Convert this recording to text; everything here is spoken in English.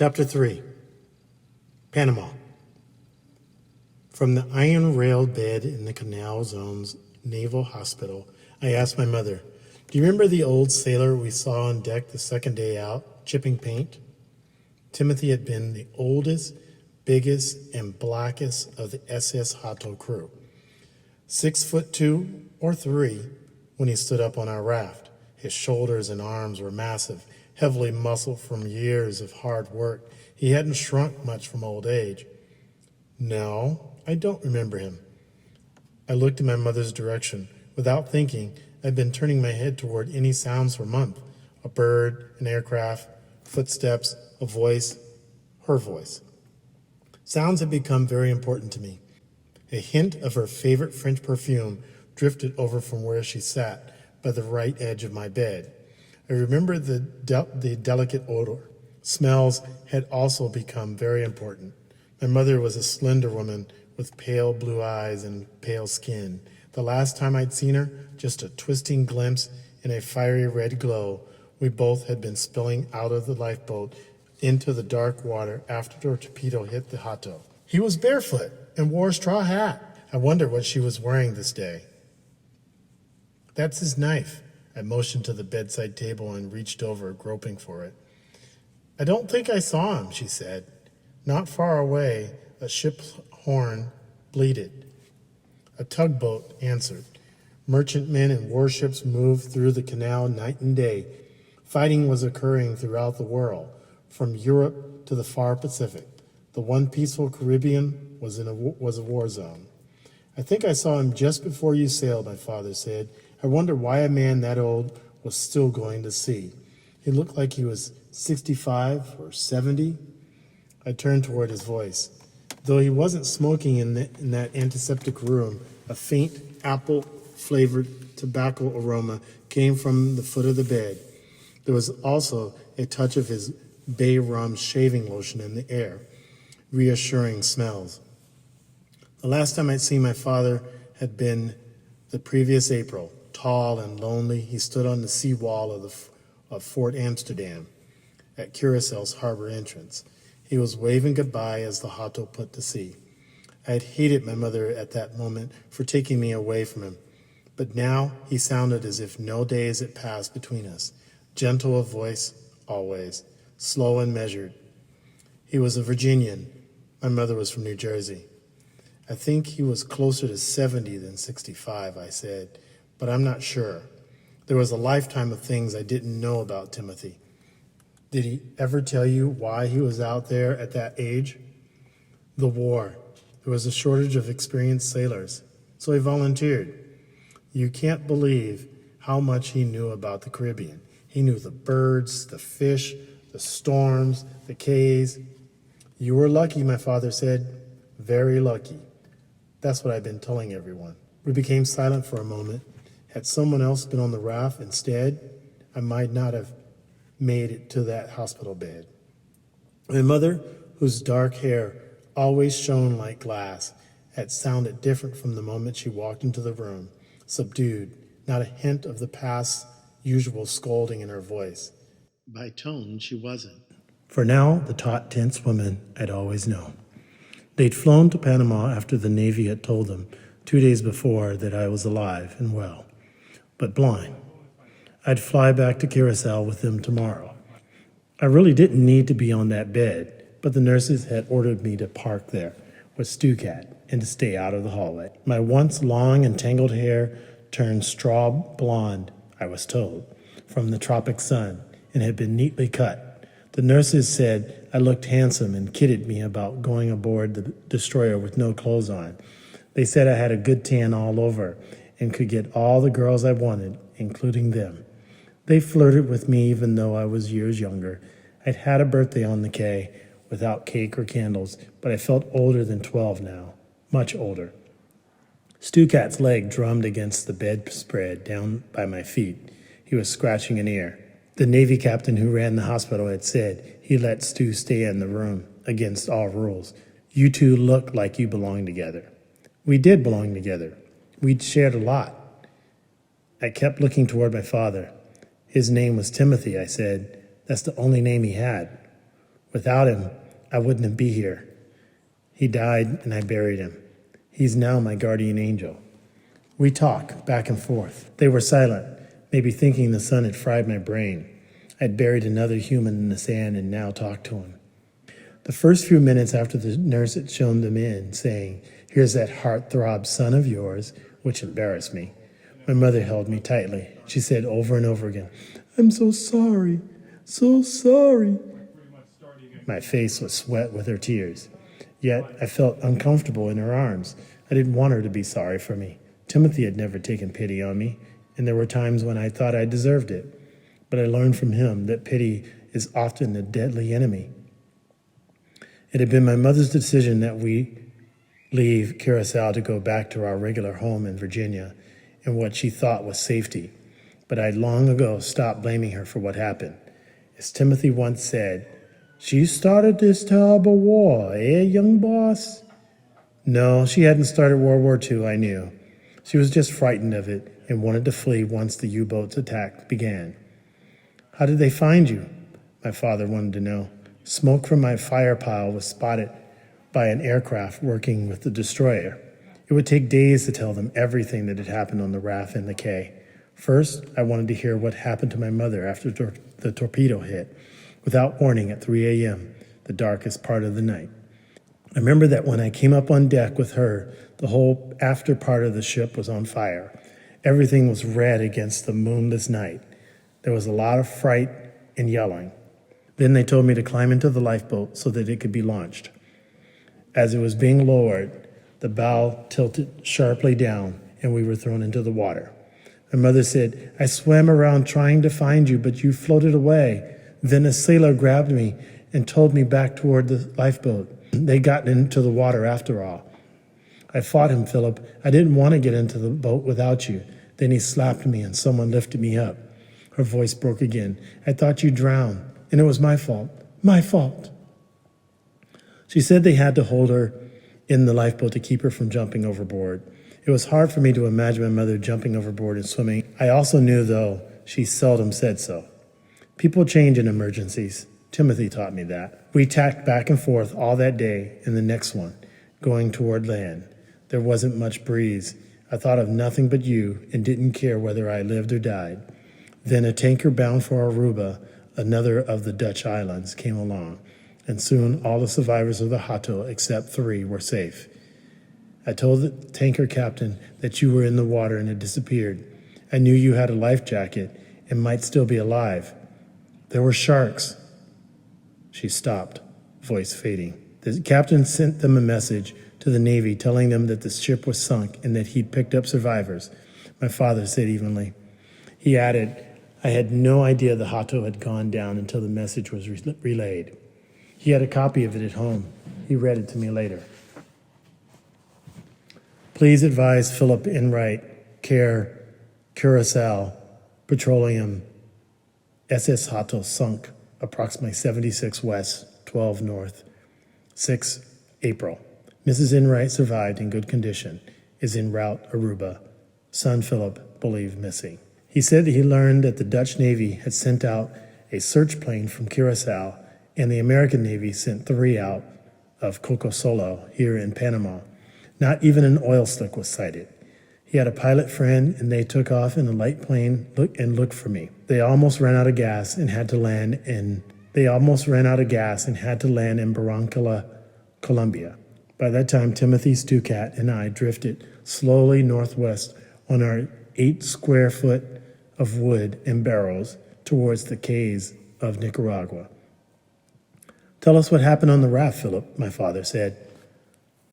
Chapter 3. Panama. From the iron-railed bed in the Canal Zone's Naval Hospital, I asked my mother, "Do you remember the old sailor we saw on deck the second day out, chipping paint?" Timothy had been the oldest, biggest, and blackest of the SS Hato crew. 6'2" or 3" when he stood up on our raft. His shoulders and arms were massive, heavily muscled from years of hard work. He hadn't shrunk much from old age. No, I don't remember him. I looked in my mother's direction. Without thinking, I'd been turning my head toward any sounds for months. A bird, an aircraft, footsteps, a voice, her voice. Sounds had become very important to me. A hint of her favorite French perfume drifted over from where she sat by the right edge of my bed. I remembered the delicate odor. Smells had also become very important. My mother was a slender woman with pale blue eyes and pale skin. The last time I'd seen her, just a twisting glimpse in a fiery red glow. We both had been spilling out of the lifeboat into the dark water after the torpedo hit the Hato. He was barefoot and wore a straw hat. I wondered what she was wearing this day. "That's his knife." I motioned to the bedside table and reached over, groping for it. "I don't think I saw him," she said. Not far away, a ship's horn bleated. A tugboat answered. Merchantmen and warships moved through the canal night and day. Fighting was occurring throughout the world, from Europe to the far Pacific. The one peaceful Caribbean was a war zone. "I think I saw him just before you sailed," my father said. "I wonder why a man that old was still going to sea. He looked like he was 65 or 70. I turned toward his voice. Though he wasn't smoking in that antiseptic room, a faint apple-flavored tobacco aroma came from the foot of the bed. There was also a touch of his bay rum shaving lotion in the air, reassuring smells. The last time I'd seen my father had been the previous April. Tall and lonely, he stood on the seawall of Fort Amsterdam at Curaçao's harbor entrance. He was waving goodbye as the Hato put to sea. I had hated my mother at that moment for taking me away from him, but now he sounded as if no days had passed between us. Gentle of voice, always, slow and measured. He was a Virginian. My mother was from New Jersey. "I think he was closer to 70 than 65, I said, but I'm not sure. There was a lifetime of things I didn't know about Timothy. Did he ever tell you why he was out there at that age? The war. There was a shortage of experienced sailors, so he volunteered. You can't believe how much he knew about the Caribbean. He knew the birds, the fish, the storms, the Ks. You were lucky, my father said. Very lucky. That's what I've been telling everyone." We became silent for a moment. Had someone else been on the raft instead, I might not have made it to that hospital bed. My mother, whose dark hair always shone like glass, had sounded different from the moment she walked into the room, subdued, not a hint of the past usual scolding in her voice. By tone, she wasn't. For now, the taut, tense woman I'd always known. They'd flown to Panama after the Navy had told them 2 days before that I was alive and well, but blind. I'd fly back to Curaçao with them tomorrow. I really didn't need to be on that bed, but the nurses had ordered me to park there with Stukat and to stay out of the hallway. My once long and tangled hair turned straw blonde, I was told, from the tropic sun, and had been neatly cut. The nurses said I looked handsome and kidded me about going aboard the destroyer with no clothes on. They said I had a good tan all over and could get all the girls I wanted, including them. They flirted with me even though I was years younger. I'd had a birthday on the K without cake or candles, but I felt older than 12 now, much older. Stukat's leg drummed against the bedspread down by my feet. He was scratching an ear. The Navy captain who ran the hospital had said he let Stu stay in the room against all rules. You two look like you belong together. We did belong together. We'd shared a lot. I kept looking toward my father. His name was Timothy, I said. That's the only name he had. Without him, I wouldn't be here. He died and I buried him. He's now my guardian angel. We talk back and forth. They were silent, maybe thinking the sun had fried my brain. I'd buried another human in the sand and now talked to him. The first few minutes after the nurse had shown them in, saying, "Here's that heart-throb son of yours," which embarrassed me, my mother held me tightly. She said over and over again, "I'm so sorry, so sorry." My face was wet with her tears. Yet I felt uncomfortable in her arms. I didn't want her to be sorry for me. Timothy had never taken pity on me, and there were times when I thought I deserved it. But I learned from him that pity is often a deadly enemy. It had been my mother's decision that we leave Curacao to go back to our regular home in Virginia and what she thought was safety. But I'd long ago stopped blaming her for what happened. As Timothy once said, "She started this terrible war, eh, young boss?" No, she hadn't started World War II, I knew. She was just frightened of it and wanted to flee once the U-boats' attack began. "How did they find you?" my father wanted to know. Smoke from my fire pile was spotted by an aircraft working with the destroyer. It would take days to tell them everything that had happened on the RAF and the K. First, I wanted to hear what happened to my mother after the torpedo hit, without warning at 3 a.m., the darkest part of the night. I remember that when I came up on deck with her, the whole after part of the ship was on fire. Everything was red against the moonless night. There was a lot of fright and yelling. Then they told me to climb into the lifeboat so that it could be launched. As it was being lowered, the bow tilted sharply down and we were thrown into the water. My mother said, "I swam around trying to find you, but you floated away." Then a sailor grabbed me and towed me back toward the lifeboat. They got into the water after all. I fought him, Philip. I didn't want to get into the boat without you. Then he slapped me and someone lifted me up. Her voice broke again. "I thought you drowned, and it was my fault. My fault." She said they had to hold her in the lifeboat to keep her from jumping overboard. It was hard for me to imagine my mother jumping overboard and swimming. I also knew, though, she seldom said so. People change in emergencies. Timothy taught me that. We tacked back and forth all that day and the next one, going toward land. There wasn't much breeze. I thought of nothing but you and didn't care whether I lived or died. Then a tanker bound for Aruba, another of the Dutch islands, came along, and soon all the survivors of the Hato, except 3, were safe. I told the tanker captain that you were in the water and had disappeared. I knew you had a life jacket and might still be alive. There were sharks. She stopped, voice fading. The captain sent them a message to the Navy telling them that the ship was sunk and that he'd picked up survivors, my father said evenly. He added, "I had no idea the Hato had gone down until the message was relayed." He had a copy of it at home. He read it to me later. "Please advise Philip Enright, Care, Curacao, Petroleum, SS Hato sunk, approximately 76 west, 12 north, 6 April. Mrs. Enright survived in good condition, is en route Aruba. Son Philip, believed missing." He said that he learned that the Dutch Navy had sent out a search plane from Curacao, and the American Navy sent 3 out of Coco Solo here in Panama. Not even an oil slick was sighted. He had a pilot friend, and they took off in a light plane and looked for me. They almost ran out of gas and had to land in Barranquilla, Colombia. By that time, Timothy Stucat and I drifted slowly northwest on our 8 square foot of wood and barrels towards the Keys of Nicaragua. "Tell us what happened on the raft, Philip," my father said.